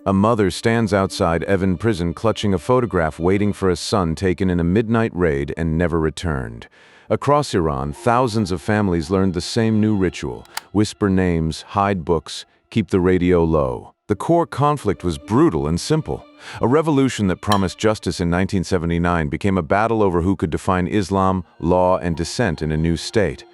A mother stands outside Evin prison clutching a photograph waiting for a son taken in a midnight raid and never returned. Across Iran, thousands of families learned the same new ritual: whisper names, hide books, keep the radio low. The core conflict was brutal and simple. A revolution that promised justice in 1979 became a battle over who could define Islam, law, and dissent in a new state.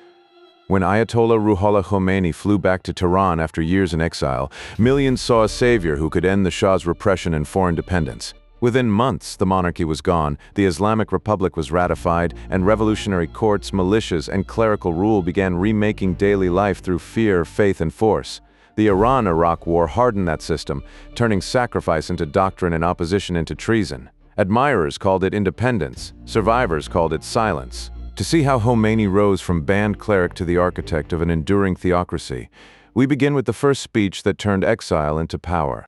When Ayatollah Khomeini flew back to Tehran after years in exile, millions saw a savior who could end the Shah's repression and foreign dependence. Within months, the monarchy was gone, the Islamic Republic was ratified, and revolutionary courts, militias, and clerical rule began remaking daily life through fear, faith, and force. The Iran-Iraq War hardened that system, turning sacrifice into doctrine and opposition into treason. Admirers called it independence, survivors called it silence. To see how Khomeini rose from banned cleric to the architect of an enduring theocracy, we begin with the first speech that turned exile into power.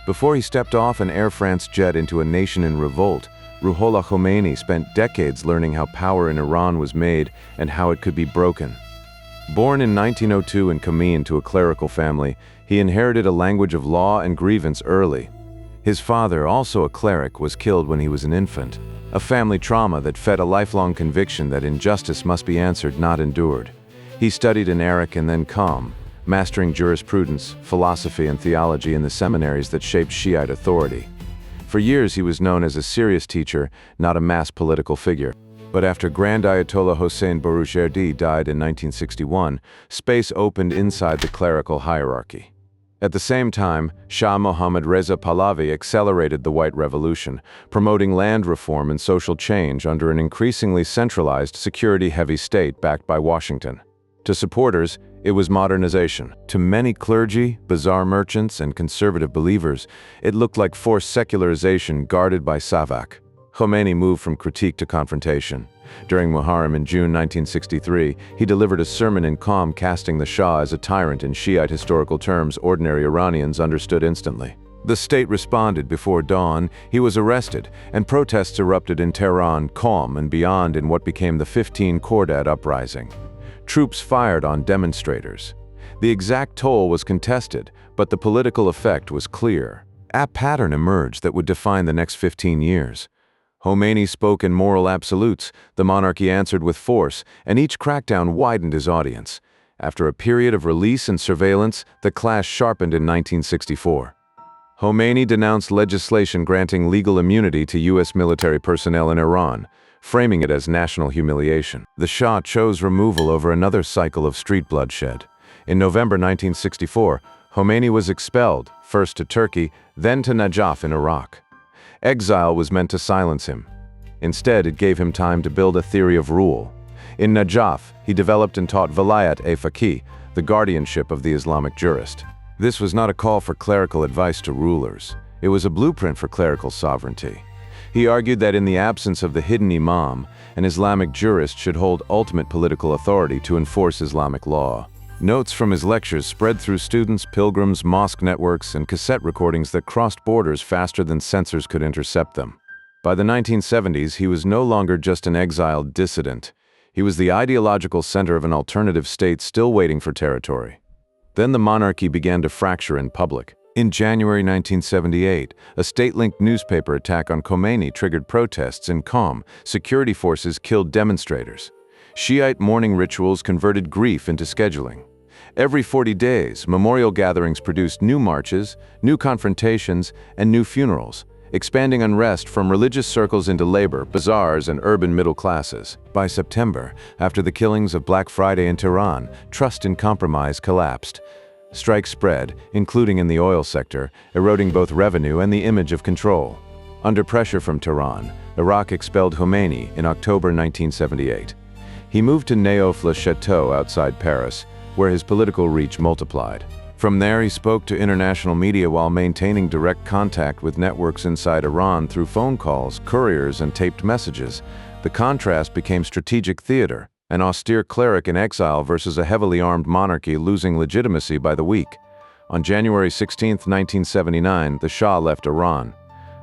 Before he stepped off an Air France jet into a nation in revolt, Ruhollah Khomeini spent decades learning how power in Iran was made and how it could be broken. Born in 1902 in Qom to a clerical family, he inherited a language of law and grievance early. His father, also a cleric, was killed when he was an infant, a family trauma that fed a lifelong conviction that injustice must be answered, not endured. He studied in Arabic and then Qom, mastering jurisprudence, philosophy, and theology in the seminaries that shaped Shiite authority. For years he was known as a serious teacher, not a mass political figure. But after Grand Ayatollah Hossein Boroujerdi died in 1961, space opened inside the clerical hierarchy. At the same time, Shah Mohammad Reza Pahlavi accelerated the White Revolution, promoting land reform and social change under an increasingly centralized, security-heavy state backed by Washington. To supporters, it was modernization. To many clergy, bazaar merchants, and conservative believers, it looked like forced secularization guarded by Savak. Khomeini moved from critique to confrontation. During Muharram in June 1963, he delivered a sermon in Qom casting the Shah as a tyrant in Shiite historical terms ordinary Iranians understood instantly. The state responded before dawn. He was arrested, and protests erupted in Tehran, Qom, and beyond in what became the 15 Khordad uprising. Troops fired on demonstrators. The exact toll was contested, but the political effect was clear. A pattern emerged that would define the next 15 years. Khomeini spoke in moral absolutes, the monarchy answered with force, and each crackdown widened his audience. After a period of release and surveillance, the clash sharpened in 1964. Khomeini denounced legislation granting legal immunity to U.S. military personnel in Iran, framing it as national humiliation. The Shah chose removal over another cycle of street bloodshed. In November 1964, Khomeini was expelled, first to Turkey, then to Najaf in Iraq. Exile was meant to silence him. Instead, it gave him time to build a theory of rule. In Najaf, he developed and taught Vilayat-e-Faqih, the guardianship of the Islamic jurist. This was not a call for clerical advice to rulers. It was a blueprint for clerical sovereignty. He argued that in the absence of the hidden imam, an Islamic jurist should hold ultimate political authority to enforce Islamic law. Notes from his lectures spread through students, pilgrims, mosque networks, and cassette recordings that crossed borders faster than censors could intercept them. By the 1970s, he was no longer just an exiled dissident. He was the ideological center of an alternative state still waiting for territory. Then the monarchy began to fracture in public. In January 1978, a state-linked newspaper attack on Khomeini triggered protests in Qom. Security forces killed demonstrators. Shiite mourning rituals converted grief into scheduling. Every 40 days, memorial gatherings produced new marches, new confrontations, and new funerals, expanding unrest from religious circles into labor, bazaars, and urban middle classes. By September, after the killings of Black Friday in Tehran, trust in compromise collapsed. Strikes spread, including in the oil sector, eroding both revenue and the image of control. Under pressure from Tehran, Iraq expelled Khomeini in October 1978. He moved to Neauphle-le-Château outside Paris, where his political reach multiplied. From there, he spoke to international media while maintaining direct contact with networks inside Iran through phone calls, couriers, and taped messages. The contrast became strategic theater, an austere cleric in exile versus a heavily armed monarchy losing legitimacy by the week. On January 16, 1979, the Shah left Iran.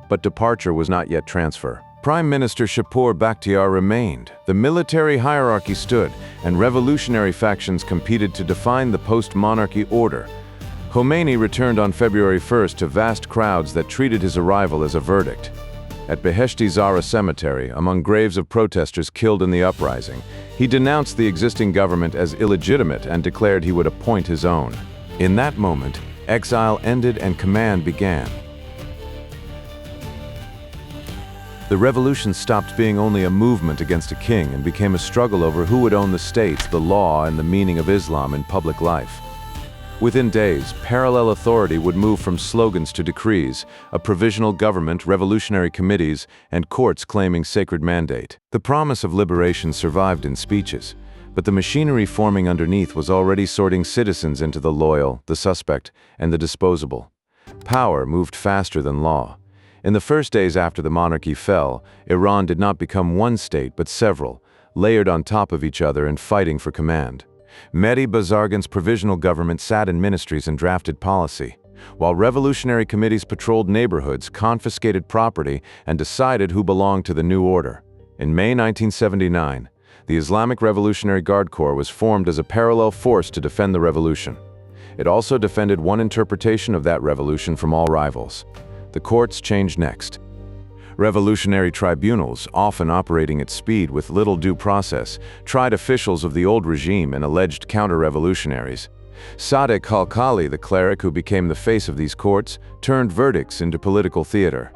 But departure was not yet transfer. Prime Minister Shapur Bakhtiar remained, the military hierarchy stood, and revolutionary factions competed to define the post-monarchy order. Khomeini returned on February 1st to vast crowds that treated his arrival as a verdict. At Beheshti Zahra Cemetery, among graves of protesters killed in the uprising, he denounced the existing government as illegitimate and declared he would appoint his own. In that moment, exile ended and command began. The revolution stopped being only a movement against a king and became a struggle over who would own the state, the law, and the meaning of Islam in public life. Within days, parallel authority would move from slogans to decrees, a provisional government, revolutionary committees, and courts claiming sacred mandate. The promise of liberation survived in speeches, but the machinery forming underneath was already sorting citizens into the loyal, the suspect, and the disposable. Power moved faster than law. In the first days after the monarchy fell, Iran did not become one state but several, layered on top of each other and fighting for command. Mehdi Bazargan's provisional government sat in ministries and drafted policy, while revolutionary committees patrolled neighborhoods, confiscated property, and decided who belonged to the new order. In May 1979, the Islamic Revolutionary Guard Corps was formed as a parallel force to defend the revolution. It also defended one interpretation of that revolution from all rivals. The courts changed next. Revolutionary tribunals, often operating at speed with little due process, tried officials of the old regime and alleged counter-revolutionaries. Sadiq Khalkhali, the cleric who became the face of these courts, turned verdicts into political theater.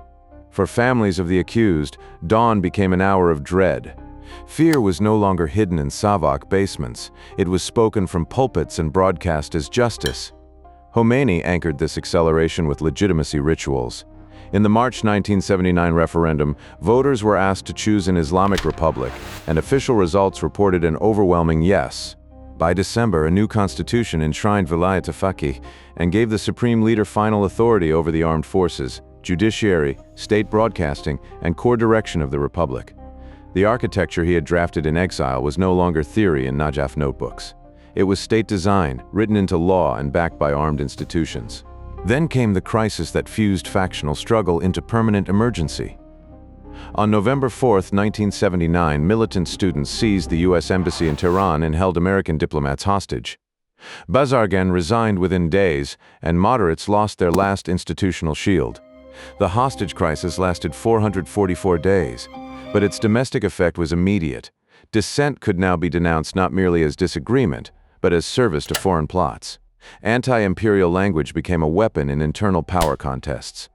For families of the accused, dawn became an hour of dread. Fear was no longer hidden in Savak basements. It was spoken from pulpits and broadcast as justice. Khomeini anchored this acceleration with legitimacy rituals. In the March 1979 referendum, voters were asked to choose an Islamic republic, and official results reported an overwhelming yes. By December, a new constitution enshrined Vilayat al-Faqih and gave the supreme leader final authority over the armed forces, judiciary, state broadcasting, and core direction of the republic. The architecture he had drafted in exile was no longer theory in Najaf notebooks. It was state design, written into law and backed by armed institutions. Then came the crisis that fused factional struggle into permanent emergency. On November 4, 1979, militant students seized the U.S. Embassy in Tehran and held American diplomats hostage. Bazargan resigned within days, and moderates lost their last institutional shield. The hostage crisis lasted 444 days, but its domestic effect was immediate. Dissent could now be denounced not merely as disagreement, but as service to foreign plots. Anti-imperial language became a weapon in internal power contests.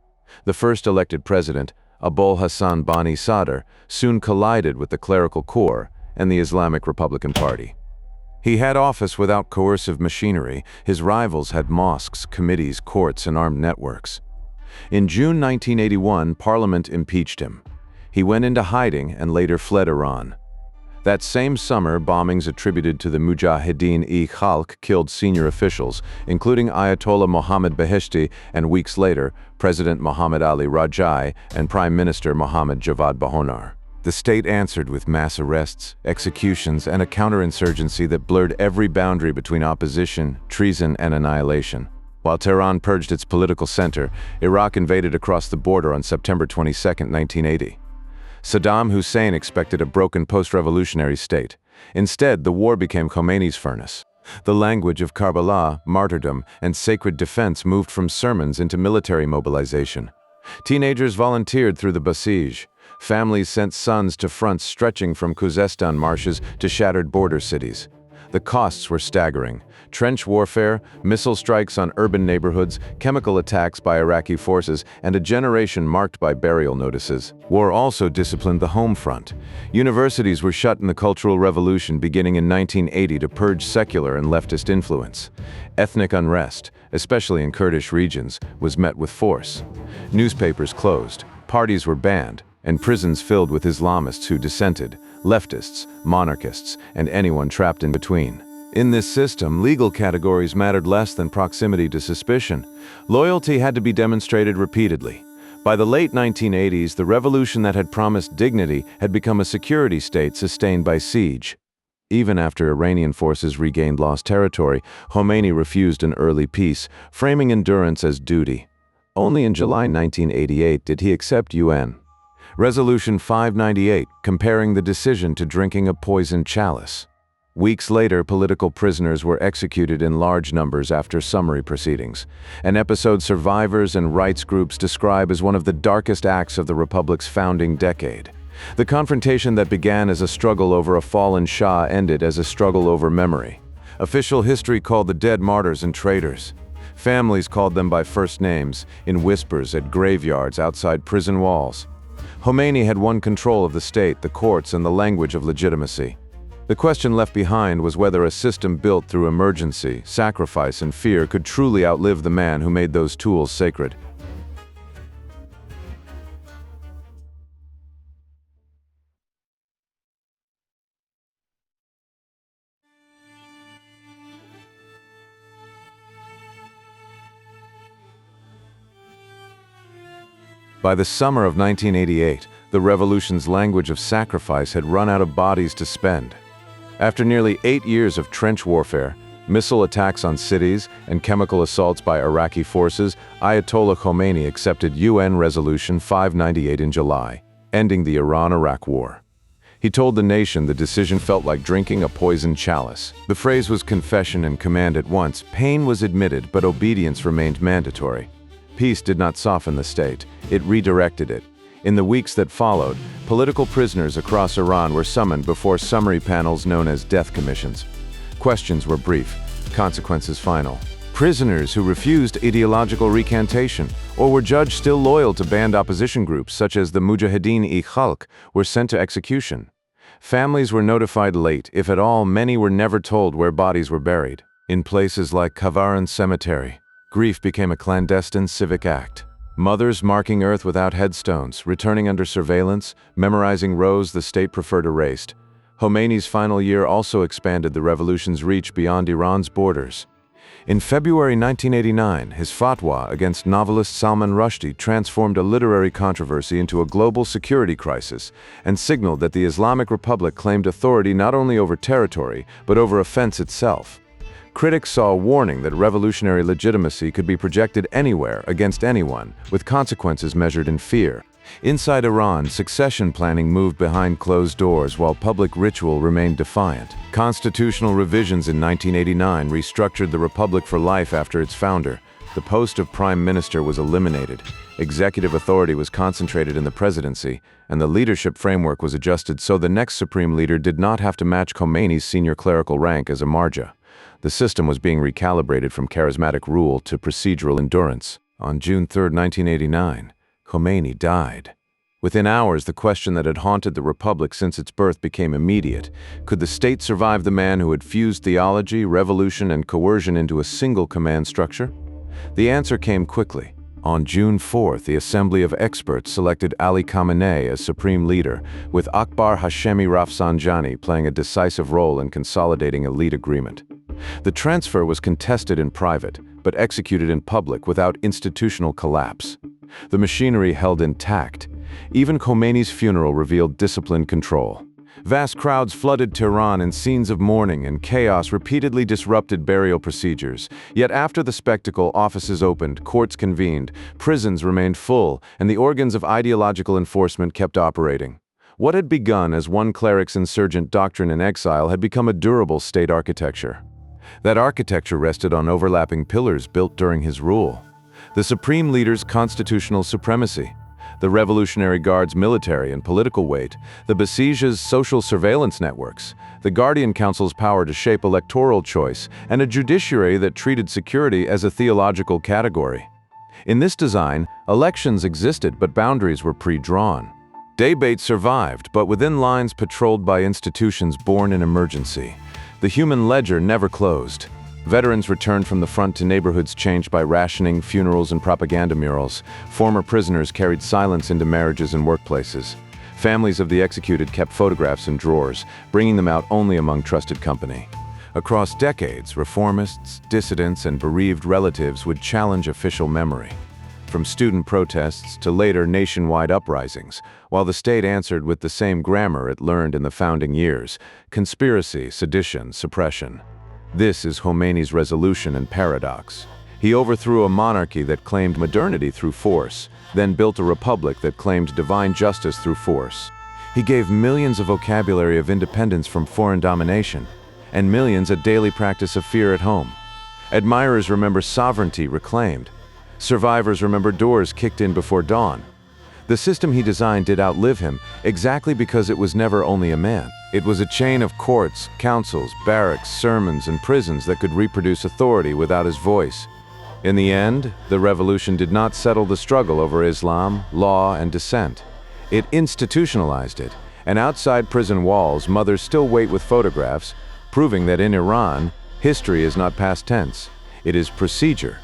The first elected president, Abul Hassan Bani Sadr, soon collided with the clerical corps and the Islamic Republican Party. He had office without coercive machinery. His rivals had mosques, committees, courts, and armed networks. In June 1981, Parliament impeached him. He went into hiding and later fled Iran. That same summer, bombings attributed to the Mujahideen-e-Khalq killed senior officials, including Ayatollah Mohammad Beheshti, and weeks later, President Mohammad Ali Rajai and Prime Minister Mohammad Javad Bahonar. The state answered with mass arrests, executions, and a counterinsurgency that blurred every boundary between opposition, treason, and annihilation. While Tehran purged its political center, Iraq invaded across the border on September 22, 1980. Saddam Hussein expected a broken post-revolutionary state. Instead, the war became Khomeini's furnace. The language of Karbala, martyrdom, and sacred defense moved from sermons into military mobilization. Teenagers volunteered through the Basij. Families sent sons to fronts stretching from Khuzestan marshes to shattered border cities. The costs were staggering. Trench warfare, missile strikes on urban neighborhoods, chemical attacks by Iraqi forces, and a generation marked by burial notices. War also disciplined the home front. Universities were shut in the Cultural Revolution beginning in 1980 to purge secular and leftist influence. Ethnic unrest, especially in Kurdish regions, was met with force. Newspapers closed, parties were banned, and prisons filled with Islamists who dissented, leftists, monarchists, and anyone trapped in between. In this system, legal categories mattered less than proximity to suspicion. Loyalty had to be demonstrated repeatedly. By the late 1980s, the revolution that had promised dignity had become a security state sustained by siege. Even after Iranian forces regained lost territory, Khomeini refused an early peace, framing endurance as duty. Only in July 1988 did he accept UN. Resolution 598, comparing the decision to drinking a poisoned chalice. Weeks later, political prisoners were executed in large numbers after summary proceedings, an episode survivors and rights groups describe as one of the darkest acts of the Republic's founding decade. The confrontation that began as a struggle over a fallen Shah ended as a struggle over memory. Official history called the dead martyrs and traitors. Families called them by first names, in whispers at graveyards outside prison walls. Khomeini had won control of the state, the courts, and the language of legitimacy. The question left behind was whether a system built through emergency, sacrifice, and fear could truly outlive the man who made those tools sacred. By the summer of 1988, the revolution's language of sacrifice had run out of bodies to spend. After nearly 8 years of trench warfare, missile attacks on cities, and chemical assaults by Iraqi forces, Ayatollah Khomeini accepted UN Resolution 598 in July, ending the Iran-Iraq War. He told the nation the decision felt like drinking a poisoned chalice. The phrase was confession and command at once. Pain was admitted, but obedience remained mandatory. Peace did not soften the state, it redirected it. In the weeks that followed, political prisoners across Iran were summoned before summary panels known as death commissions. Questions were brief, consequences final. Prisoners who refused ideological recantation or were judged still loyal to banned opposition groups such as the Mujahideen-e-Khalq were sent to execution. Families were notified late, if at all. Many were never told where bodies were buried. In places like Kavaran Cemetery, grief became a clandestine civic act. Mothers marking earth without headstones, returning under surveillance, memorizing rows the state preferred erased. Khomeini's final year also expanded the revolution's reach beyond Iran's borders. In February 1989, his fatwa against novelist Salman Rushdie transformed a literary controversy into a global security crisis and signaled that the Islamic Republic claimed authority not only over territory, but over offense itself. Critics saw a warning that revolutionary legitimacy could be projected anywhere against anyone, with consequences measured in fear. Inside Iran, succession planning moved behind closed doors while public ritual remained defiant. Constitutional revisions in 1989 restructured the republic for life after its founder. The post of prime minister was eliminated. Executive authority was concentrated in the presidency, and the leadership framework was adjusted so the next supreme leader did not have to match Khomeini's senior clerical rank as a marja. The system was being recalibrated from charismatic rule to procedural endurance. On June 3, 1989, Khomeini died. Within hours, the question that had haunted the Republic since its birth became immediate. Could the state survive the man who had fused theology, revolution, and coercion into a single command structure? The answer came quickly. On June 4th, the Assembly of Experts selected Ali Khamenei as supreme leader, with Akbar Hashemi Rafsanjani playing a decisive role in consolidating a lead agreement. The transfer was contested in private, but executed in public without institutional collapse. The machinery held intact. Even Khomeini's funeral revealed disciplined control. Vast crowds flooded Tehran in scenes of mourning, and chaos repeatedly disrupted burial procedures. Yet after the spectacle, offices opened, courts convened, prisons remained full, and the organs of ideological enforcement kept operating. What had begun as one cleric's insurgent doctrine in exile had become a durable state architecture. That architecture rested on overlapping pillars built during his rule. The supreme leader's constitutional supremacy, the Revolutionary Guard's military and political weight, the Basij's social surveillance networks, the Guardian Council's power to shape electoral choice, and a judiciary that treated security as a theological category. In this design, elections existed, but boundaries were pre-drawn. Debate survived, but within lines patrolled by institutions born in emergency. The human ledger never closed. Veterans returned from the front to neighborhoods changed by rationing, funerals, and propaganda murals. Former prisoners carried silence into marriages and workplaces. Families of the executed kept photographs in drawers, bringing them out only among trusted company. Across decades, reformists, dissidents, and bereaved relatives would challenge official memory. From student protests to later nationwide uprisings, while the state answered with the same grammar it learned in the founding years: conspiracy, sedition, suppression. This is Khomeini's resolution and paradox. He overthrew a monarchy that claimed modernity through force, then built a republic that claimed divine justice through force. He gave millions a vocabulary of independence from foreign domination, and millions a daily practice of fear at home. Admirers remember sovereignty reclaimed. Survivors remember doors kicked in before dawn. The system he designed did outlive him, exactly because it was never only a man. It was a chain of courts, councils, barracks, sermons, and prisons that could reproduce authority without his voice. In the end, the revolution did not settle the struggle over Islam, law, and dissent. It institutionalized it, and outside prison walls, mothers still wait with photographs, proving that in Iran, history is not past tense. It is procedure.